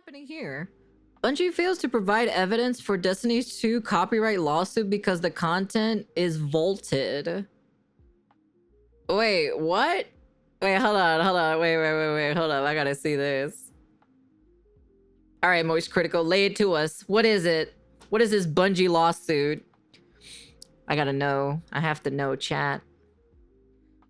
happening here? Bungie fails to provide evidence for Destiny 2 copyright lawsuit because the content is vaulted. Wait, what? Wait, hold on. Wait, hold up. I gotta see this. All right, Moist Critical, lay it to us. What is it? What is this Bungie lawsuit? I gotta know. I have to know, chat.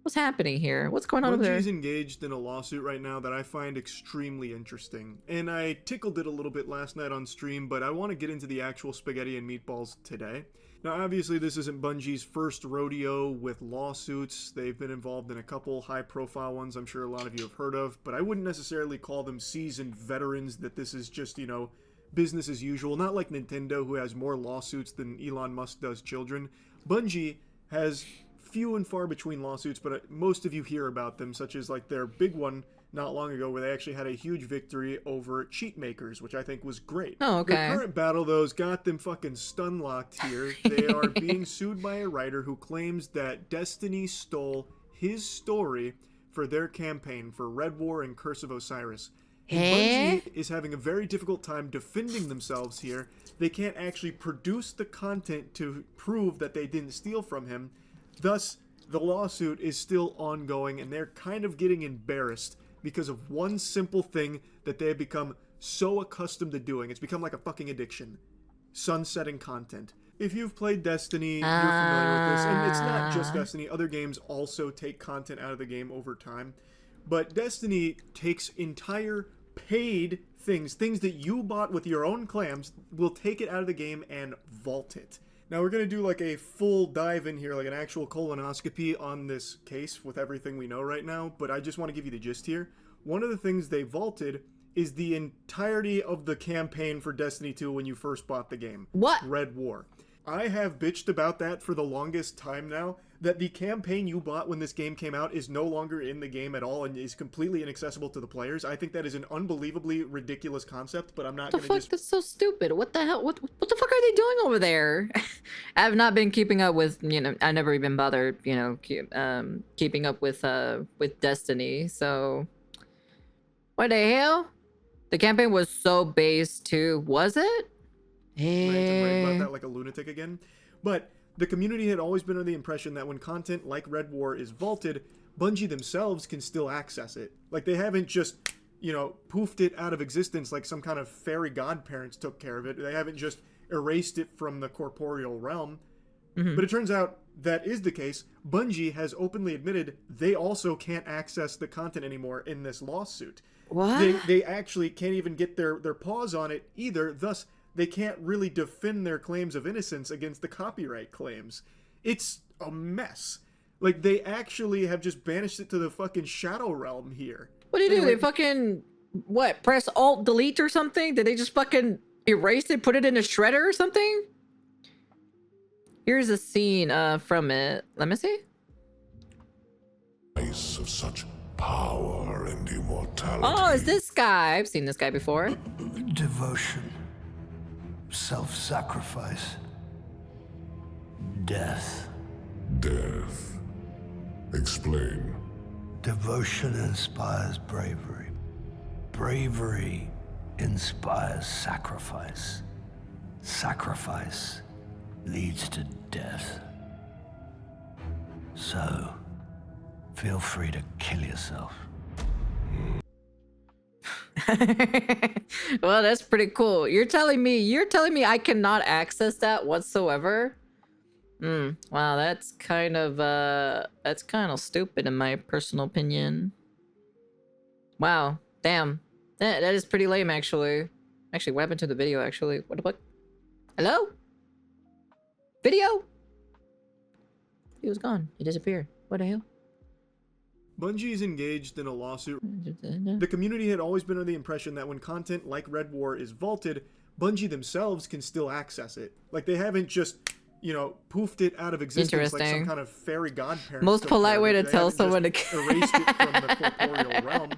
What's happening here? What's going on over there? Bungie is engaged in a lawsuit right now that I find extremely interesting. And I tickled it a little bit last night on stream, but I want to get into the actual spaghetti and meatballs today. Now, obviously, this isn't Bungie's first rodeo with lawsuits. They've been involved in a couple high-profile ones I'm sure a lot of you have heard of, but I wouldn't necessarily call them seasoned veterans, that this is just, you know, business as usual. Not like Nintendo, who has more lawsuits than Elon Musk does children. Bungie has few and far between lawsuits, but most of you hear about them, such as like their big one not long ago where they actually had a huge victory over cheat makers, which I think was great. Oh, okay. The current battle, though, has got them fucking stun-locked here. They are being sued by a writer who claims that Destiny stole his story for their campaign for Red War and Curse of Osiris. And Bungie is having a very difficult time defending themselves here. They can't actually produce the content to prove that they didn't steal from him. Thus, the lawsuit is still ongoing, and they're kind of getting embarrassed because of one simple thing that they have become so accustomed to doing. It's become like a fucking addiction. Sunsetting content. If you've played Destiny, you're familiar with this, and it's not just Destiny. Other games also take content out of the game over time. But Destiny takes entire paid things that you bought with your own clams, will take it out of the game and vault it. Now we're going to do like a full dive in here, like an actual colonoscopy on this case with everything we know right now, but I just want to give you the gist here. One of the things they vaulted is the entirety of the campaign for Destiny 2 when you first bought the game. What? Red War. I have bitched about that for the longest time now, that the campaign you bought when this game came out is no longer in the game at all and is completely inaccessible to the players. I think that is an unbelievably ridiculous concept, but I'm not going to just... That's so stupid. What the hell? What the fuck are they doing over there? I've not been keeping up with, you know, I never even bothered, you know, keeping up with Destiny, so... What the hell? The campaign was so base too, was it? Rant about that like a lunatic again. But the community had always been under the impression that when content like Red War is vaulted, Bungie themselves can still access it. Like, they haven't just, you know, poofed it out of existence like some kind of fairy godparents took care of it. They haven't just erased it from the corporeal realm. Mm-hmm. But it turns out that is the case. Bungie has openly admitted they also can't access the content anymore in this lawsuit. What? They actually can't even get their paws on it either. Thus, they can't really defend their claims of innocence against the copyright claims. It's a mess. Like, they actually have just banished it to the fucking shadow realm here. What do you do? They fucking, what, press Alt Delete or something? Did they just fucking erase it, put it in a shredder or something? Here's a scene from it. Let me see. Place of such power and immortality. Oh, it's this guy. I've seen this guy before. Devotion. Self-sacrifice. Death. Death. Explain. Devotion inspires bravery. Bravery inspires sacrifice. Sacrifice leads to death. So, feel free to kill yourself. Well, that's pretty cool. You're telling me I cannot access that whatsoever? Wow, that's kind of stupid in my personal opinion. Wow, damn. That is pretty lame, actually. Actually, what happened to the video, actually? What the fuck? Hello? Video? He was gone. He disappeared. What the hell? Bungie is engaged in a lawsuit. The community had always been under the impression that when content like Red War is vaulted, Bungie themselves can still access it. Like, they haven't just, you know, poofed it out of existence like some kind of fairy godparents. Most polite way to tell someone to erased it from the corporeal realm.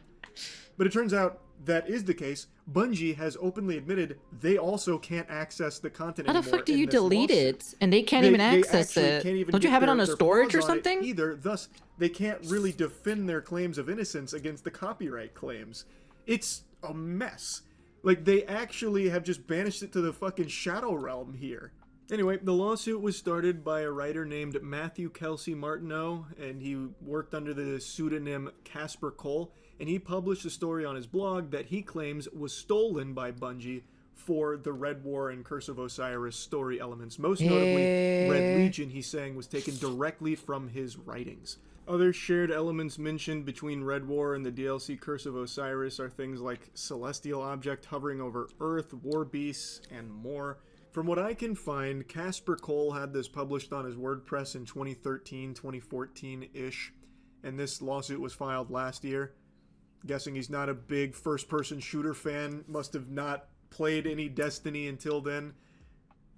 But it turns out that is the case. Bungie has openly admitted they also can't access the content anymore. How the fuck do you delete it? And they can't even access it. Don't you have it on a storage or something? Either. Thus, they can't really defend their claims of innocence against the copyright claims. It's a mess. Like, they actually have just banished it to the fucking Shadow Realm here. Anyway, the lawsuit was started by a writer named Matthew Kelsey Martineau, and he worked under the pseudonym Casper Cole, and he published a story on his blog that he claims was stolen by Bungie for the Red War and Curse of Osiris story elements. Most notably, Red Legion, he's saying, was taken directly from his writings. Other shared elements mentioned between Red War and the DLC Curse of Osiris are things like celestial object hovering over Earth, war beasts, and more. From what I can find, Casper Cole had this published on his WordPress in 2013, 2014-ish, and this lawsuit was filed last year. Guessing he's not a big first-person shooter fan, must have not played any Destiny until then.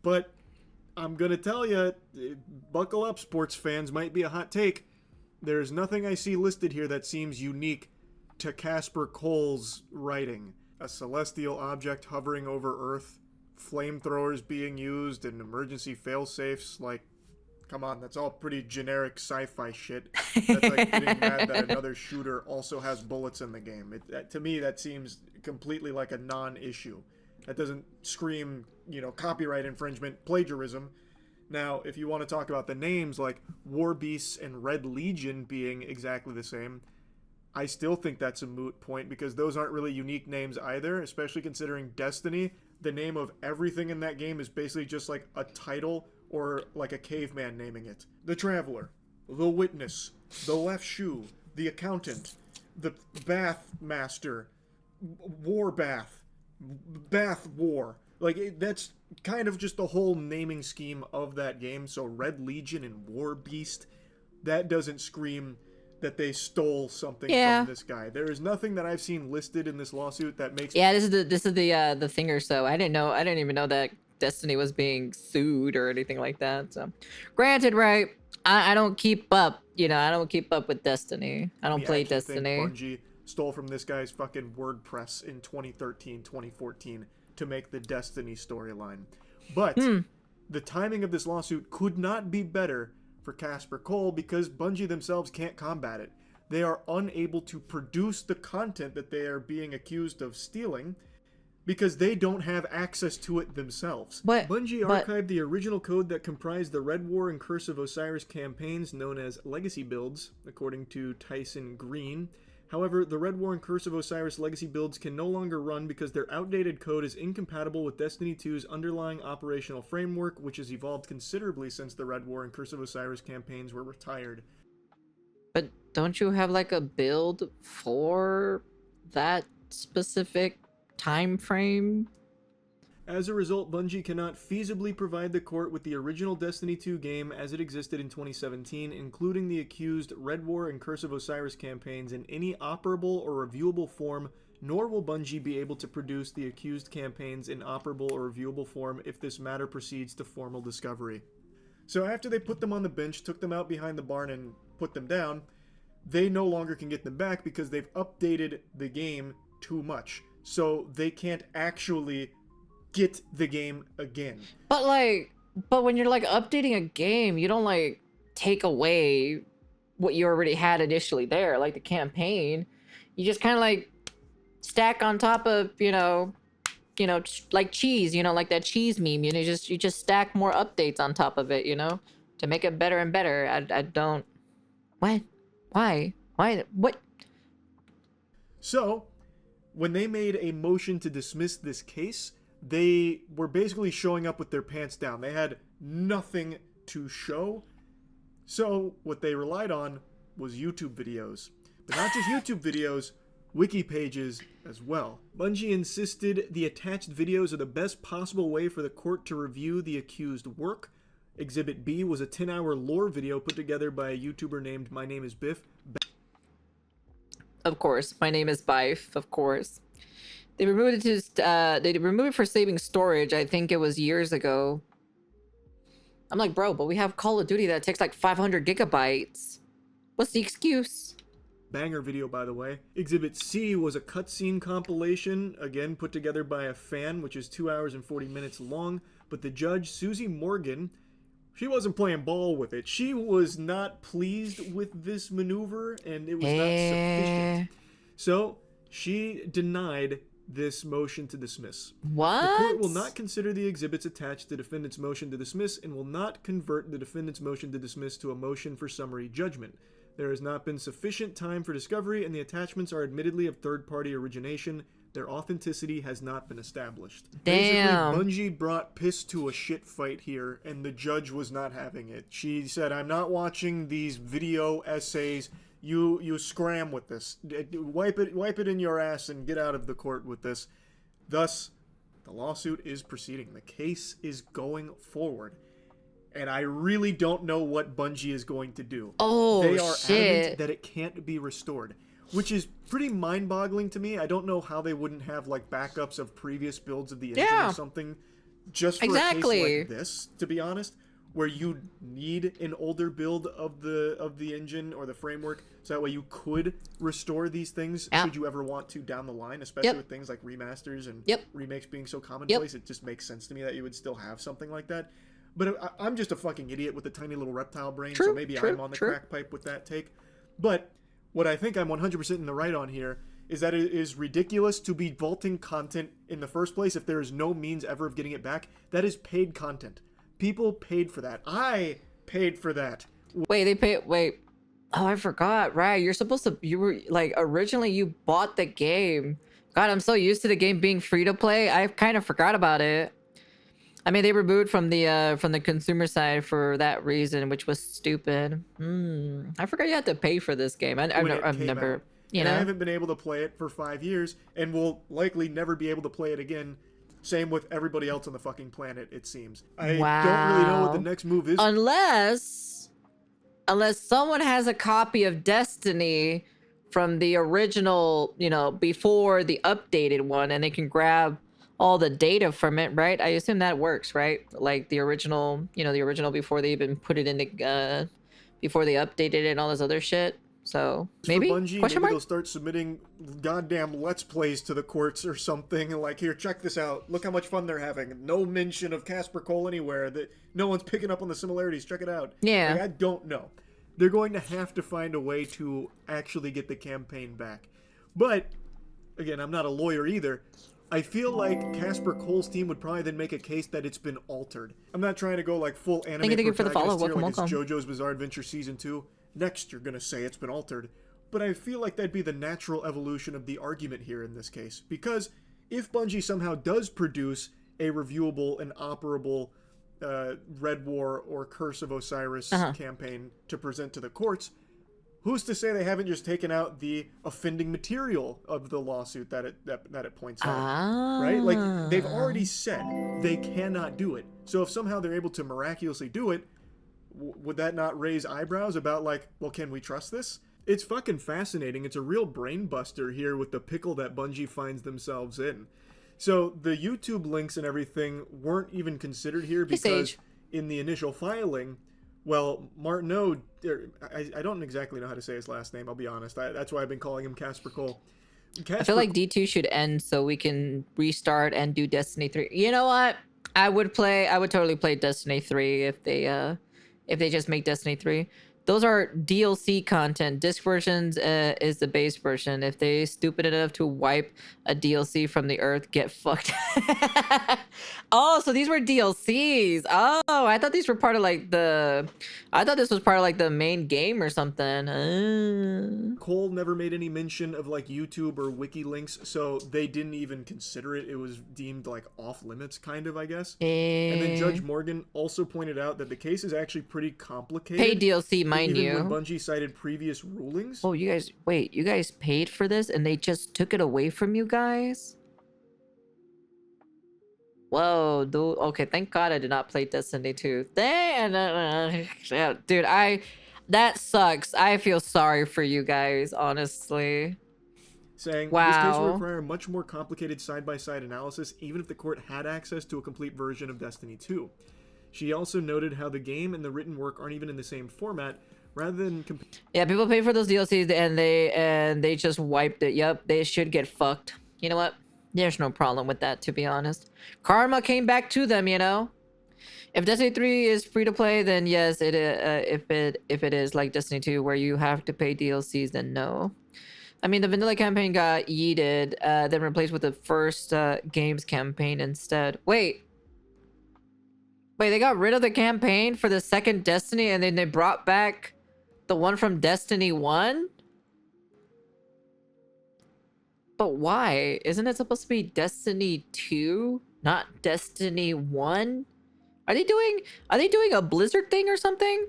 But I'm gonna tell you, buckle up, sports fans, might be a hot take. There's nothing I see listed here that seems unique to Casper Cole's writing. A celestial object hovering over Earth, flamethrowers being used, and emergency failsafes. Like, come on, that's all pretty generic sci-fi shit. That's like getting mad that another shooter also has bullets in the game. To me, that seems completely like a non-issue. That doesn't scream, copyright infringement, plagiarism. Now, if you want to talk about the names like War Beasts and Red Legion being exactly the same, I still think that's a moot point because those aren't really unique names either, especially considering Destiny. The name of everything in that game is basically just like a title or like a caveman naming it. The Traveler, the Witness, the Left Shoe, the Accountant, the Bath Master, War Bath, Bath War. Like, that's kind of just the whole naming scheme of that game. So Red Legion and War Beast, that doesn't scream that they stole something from this guy. There is nothing that I've seen listed in this lawsuit that makes this is the thing or so. I didn't even know that Destiny was being sued or anything like that. So granted, right, I don't keep up, I don't keep up with Destiny. I don't play Destiny. Bungie stole from this guy's fucking WordPress in 2013, 2014 to make the Destiny storyline. But the timing of this lawsuit could not be better for Casper Cole because Bungie themselves can't combat it. They are unable to produce the content that they are being accused of stealing because they don't have access to it themselves. Bungie archived the original code that comprised the Red War and Curse of Osiris campaigns known as legacy builds, according to Tyson Green. However, the Red War and Curse of Osiris legacy builds can no longer run because their outdated code is incompatible with Destiny 2's underlying operational framework, which has evolved considerably since the Red War and Curse of Osiris campaigns were retired. But don't you have like a build for that specific time frame? As a result, Bungie cannot feasibly provide the court with the original Destiny 2 game as it existed in 2017, including the accused Red War and Curse of Osiris campaigns in any operable or reviewable form, nor will Bungie be able to produce the accused campaigns in operable or reviewable form if this matter proceeds to formal discovery. So after they put them on the bench, took them out behind the barn, and put them down, they no longer can get them back because they've updated the game too much. So they can't actually get the game again. But when you're like updating a game, you don't like take away what you already had initially there, like the campaign. You just kind of like stack on top of, like cheese, like that cheese meme, you just stack more updates on top of it, to make it better and better. I don't. What? Why? What? So, when they made a motion to dismiss this case, they were basically showing up with their pants down. They had nothing to show. So what they relied on was YouTube videos. But not just YouTube videos, wiki pages as well. Bungie insisted the attached videos are the best possible way for the court to review the accused work. Exhibit B was a 10-hour lore video put together by a YouTuber named My Name is Biff. Of course, My Name is Biff, of course. They removed it for saving storage. I think it was years ago. I'm like, bro, but we have Call of Duty that takes like 500 gigabytes. What's the excuse? Banger video, by the way. Exhibit C was a cutscene compilation, again put together by a fan, which is 2 hours and 40 minutes long. But the judge, Susie Morgan, she wasn't playing ball with it. She was not pleased with this maneuver, and it was not sufficient. So she denied this motion to dismiss. What? The court will not consider the exhibits attached to defendant's motion to dismiss and will not convert the defendant's motion to dismiss to a motion for summary judgment. There has not been sufficient time for discovery, and the attachments are admittedly of third-party origination. Their authenticity has not been established. Damn. Basically, Bungie brought piss to a shit fight here, and the judge was not having it. She said, I'm not watching these video essays. You scram with this. Wipe it in your ass and get out of the court with this. Thus, the lawsuit is proceeding. The case is going forward. And I really don't know what Bungie is going to do. Oh, they are shit. adamant that it can't be restored, which is pretty mind-boggling to me. I don't know how they wouldn't have like backups of previous builds of the engine or something just for a case like this, to be honest, where you need an older build of the engine or the framework, so that way you could restore these things should you ever want to down the line, especially with things like remasters and remakes being so commonplace. It just makes sense to me that you would still have something like that. But I'm just a fucking idiot with a tiny little reptile brain, so maybe I'm on the crack pipe with that take. But what I think I'm 100% in the right on here is that it is ridiculous to be vaulting content in the first place if there is no means ever of getting it back. That is paid content. People paid for that. I paid for that. Wait, they paid. Wait. Oh, I forgot. Right. You're supposed to. You were like, originally you bought the game. God, I'm so used to the game being free to play. I kind of forgot about it. I mean, they removed from the consumer side for that reason, which was stupid. I forgot you had to pay for this game. I've never, you know. I haven't been able to play it for 5 years, and will likely never be able to play it again. Same with everybody else on the fucking planet, it seems. I don't really know what the next move is. Unless someone has a copy of Destiny from the original, you know, before the updated one, and they can grab all the data from it, right? I assume that works, right? Like the original, you know, the original before they even put it into, before they updated it and all this other shit. So maybe, Bungie, maybe they'll start submitting goddamn Let's Plays to the courts or something. And like, here, check this out. Look how much fun they're having. No mention of Casper Cole anywhere. That no one's picking up on the similarities. Check it out. Yeah. Like, I don't know. They're going to have to find a way to actually get the campaign back. But again, I'm not a lawyer either. I feel like Casper Cole's team would probably then make a case that it's been altered. I'm not trying to go like full anime Thank you for the follow. here, Welcome, like welcome. it's JoJo's Bizarre Adventure Season 2. Next, you're going to say it's been altered. But I feel like that'd be the natural evolution of the argument here in this case. Because if Bungie somehow does produce a reviewable and operable Red War or Curse of Osiris campaign to present to the courts, who's to say they haven't just taken out the offending material of the lawsuit that it points out, right? Like, they've already said they cannot do it. So if somehow they're able to miraculously do it, would that not raise eyebrows about, like, well, can we trust this? It's fucking fascinating. It's a real brain buster here with the pickle that Bungie finds themselves in. So the YouTube links and everything weren't even considered here because in the initial filing, well, Martineau, I don't exactly know how to say his last name, I'll be honest. That's why I've been calling him Casper Cole. I feel like D2 should end so we can restart and do Destiny 3. You know what? I would totally play Destiny 3 if they just make Destiny 3. Those are DLC content. Disc versions is the base version. If they stupid enough to wipe a DLC from the earth, get fucked. Oh, so these were DLCs. Oh, I thought these were part of like I thought this was part of like the main game or something. Cole never made any mention of like YouTube or wiki links, so they didn't even consider it. It was deemed like off limits, kind of, I guess. And then Judge Morgan also pointed out that the case is actually pretty complicated. Paid DLC, mind you. Even when Bungie cited previous rulings. Oh, you guys paid for this and they just took it away from you guys? Whoa, dude. Okay, thank God I did not play Destiny 2. Yeah, dude, that sucks. I feel sorry for you guys, honestly. Saying this case will require a much more complicated side-by-side analysis, even if the court had access to a complete version of Destiny 2. She also noted how the game and the written work aren't even in the same format, rather than... Yeah, people pay for those DLCs and they just wiped it. Yep, they should get fucked. You know what? There's no problem with that, to be honest. Karma came back to them, you know? If Destiny 3 is free to play, then yes. If it is like Destiny 2 where you have to pay DLCs, then no. I mean, the vanilla campaign got yeeted, then replaced with the first games campaign instead. Wait, they got rid of the campaign for the second Destiny, and then they brought back the one from Destiny 1? But why? Isn't it supposed to be Destiny 2, not Destiny 1? Are they doing a Blizzard thing or something?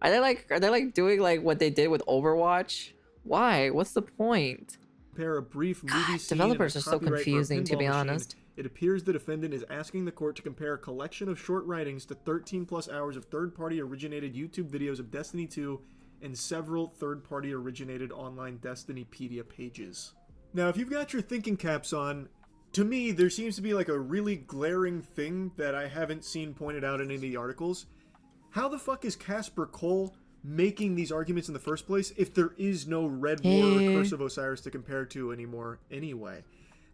Are they like doing like what they did with Overwatch? Why? What's the point? Compare a brief movie scene developers and a are so copyright for a confusing, to be pinball machine, honest. it appears the defendant is asking the court to compare a collection of short writings to 13+ hours of third-party originated YouTube videos of Destiny 2 and several third-party originated online Destinypedia pages. Now, if you've got your thinking caps on, to me, there seems to be like a really glaring thing that I haven't seen pointed out in any of the articles. How the fuck is Casper Cole making these arguments in the first place if there is no Red War or Curse of Osiris to compare to anymore anyway?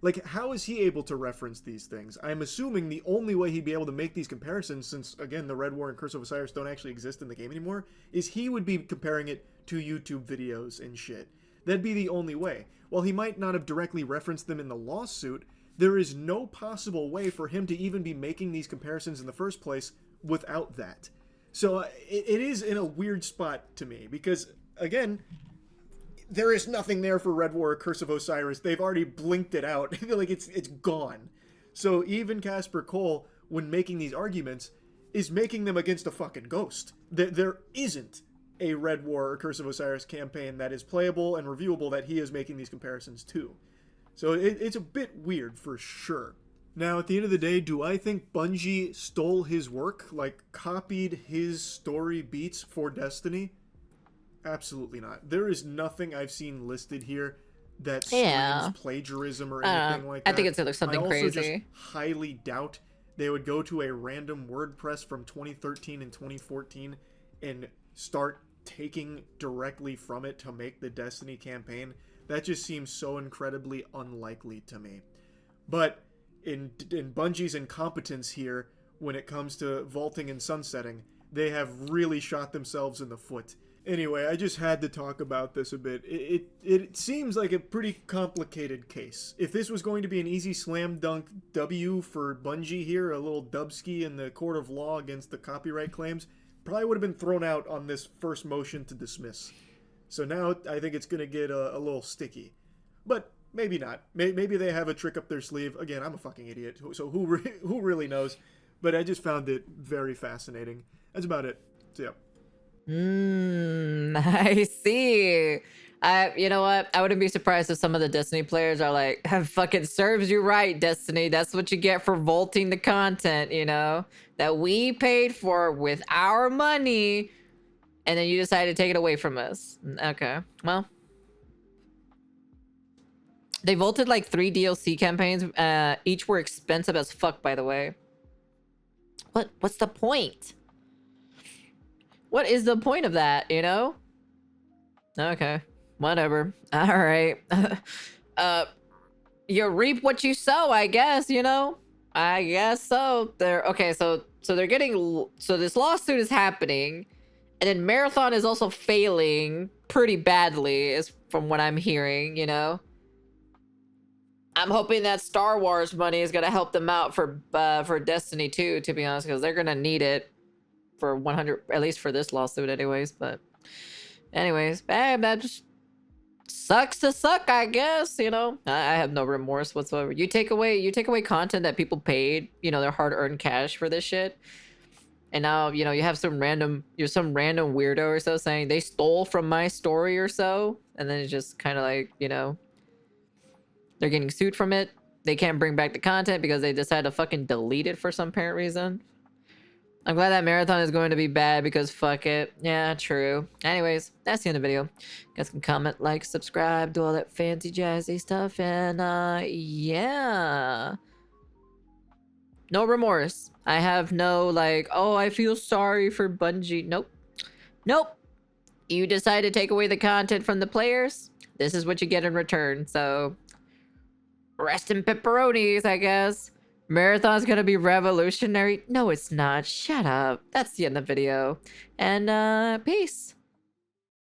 Like, how is he able to reference these things? I'm assuming the only way he'd be able to make these comparisons, since, again, the Red War and Curse of Osiris don't actually exist in the game anymore, is he would be comparing it to YouTube videos and shit. That'd be the only way. While he might not have directly referenced them in the lawsuit, there is no possible way for him to even be making these comparisons in the first place without that. So it is in a weird spot to me, because, again, there is nothing there for Red War or Curse of Osiris. They've already blinked it out. Like, it's gone. So even Casper Cole, when making these arguments, is making them against a fucking ghost. There isn't a Red War or Curse of Osiris campaign that is playable and reviewable that he is making these comparisons to. So it's a bit weird for sure. Now, at the end of the day, do I think Bungie stole his work? Like, copied his story beats for Destiny? Absolutely not. There is nothing I've seen listed here that screams plagiarism or anything like that. I think it's like something crazy. I also just highly doubt they would go to a random WordPress from 2013 and 2014 and start taking directly from it to make the Destiny campaign. That just seems so incredibly unlikely to me. But in Bungie's incompetence here, when it comes to vaulting and sunsetting, they have really shot themselves in the foot. Anyway, I just had to talk about this a bit. It seems like a pretty complicated case. If this was going to be an easy slam dunk W for Bungie here, a little dubski in the court of law against the copyright claims, probably would have been thrown out on this first motion to dismiss. So now I think it's going to get a little sticky. But maybe not. Maybe they have a trick up their sleeve. Again, I'm a fucking idiot, so who really knows? But I just found it very fascinating. That's about it. So, yeah. I see. You know what? I wouldn't be surprised if some of the Destiny players are like, fucking serves you right, Destiny. That's what you get for vaulting the content, you know, that we paid for with our money. And then you decided to take it away from us. Okay, well. They vaulted like 3 DLC campaigns. Each were expensive as fuck, by the way. What's the point? What is the point of that, you know? Okay, whatever. All right. You reap what you sow, I guess, you know? I guess so. So they're getting... So this lawsuit is happening. And then Marathon is also failing pretty badly, is from what I'm hearing, you know? I'm hoping that Star Wars money is going to help them out for Destiny 2, to be honest, because they're going to need it for 100, at least for this lawsuit anyways. But anyways, that just sucks to suck, I guess, you know? I have no remorse whatsoever. You take away content that people paid, you know, their hard-earned cash for this shit. And now, you know, you have some random weirdo or so saying they stole from my story or so. And then it's just kind of like, you know, they're getting sued from it. They can't bring back the content because they decided to fucking delete it for some apparent reason. I'm glad that Marathon is going to be bad because fuck it. Yeah, true. Anyways, that's the end of the video. You guys can comment, like, subscribe, do all that fancy jazzy stuff. And, yeah. No remorse. I have no, like, oh, I feel sorry for Bungie. Nope. Nope. You decide to take away the content from the players. This is what you get in return. So, rest in pepperonis, I guess. Marathon's gonna be revolutionary. No, it's not. Shut up. That's the end of the video. And, peace.